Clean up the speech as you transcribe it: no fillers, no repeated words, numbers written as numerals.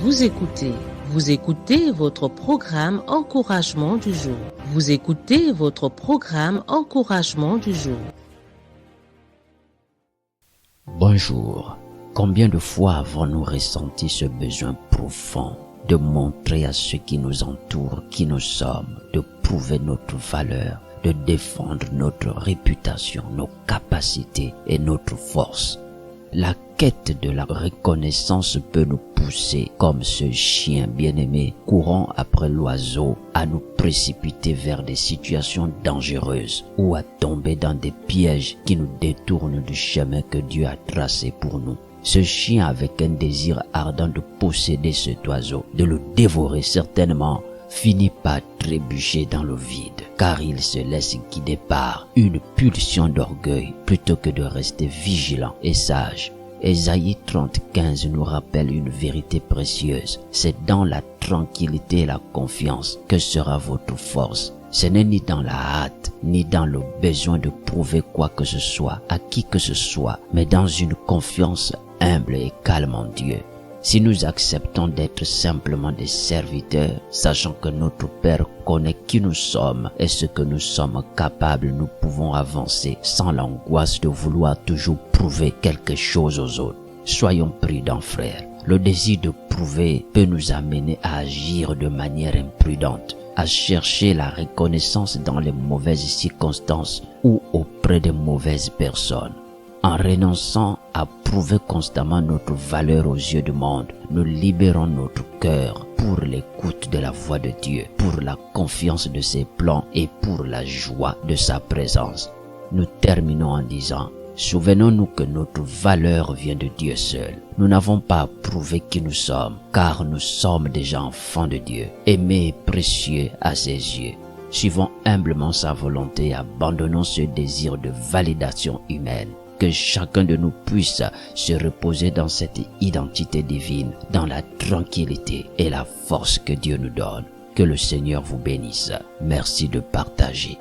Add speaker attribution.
Speaker 1: Vous écoutez votre programme Encouragement du jour. Vous écoutez votre programme Encouragement du jour.
Speaker 2: Bonjour. Combien de fois avons-nous ressenti ce besoin profond de montrer à ceux qui nous entourent qui nous sommes, de prouver notre valeur, de défendre notre réputation, nos capacités et notre force? La quête de la reconnaissance peut nous pousser, comme ce chien bien-aimé courant après l'oiseau, à nous précipiter vers des situations dangereuses ou à tomber dans des pièges qui nous détournent du chemin que Dieu a tracé pour nous. Ce chien, avec un désir ardent de posséder cet oiseau, de le dévorer certainement, finit par trébucher dans le vide, car il se laisse guider par une pulsion d'orgueil plutôt que de rester vigilant et sage. Ésaïe 30:15 nous rappelle une vérité précieuse. C'est dans la tranquillité et la confiance que sera votre force. Ce n'est ni dans la hâte, ni dans le besoin de prouver quoi que ce soit, à qui que ce soit, mais dans une confiance humble et calme en Dieu. Si nous acceptons d'être simplement des serviteurs, sachant que notre Père connaît qui nous sommes et ce que nous sommes capables, nous pouvons avancer sans l'angoisse de vouloir toujours prouver quelque chose aux autres. Soyons prudents, frères. Le désir de prouver peut nous amener à agir de manière imprudente, à chercher la reconnaissance dans les mauvaises circonstances ou auprès de mauvaises personnes. En renonçant à prouver constamment notre valeur aux yeux du monde, nous libérons notre cœur pour l'écoute de la voix de Dieu, pour la confiance de ses plans et pour la joie de sa présence. Nous terminons en disant: souvenons-nous que notre valeur vient de Dieu seul. Nous n'avons pas à prouver qui nous sommes, car nous sommes déjà enfants de Dieu, aimés et précieux à ses yeux. Suivons humblement sa volonté et abandonnons ce désir de validation humaine. Que chacun de nous puisse se reposer dans cette identité divine, dans la tranquillité et la force que Dieu nous donne. Que le Seigneur vous bénisse. Merci de partager.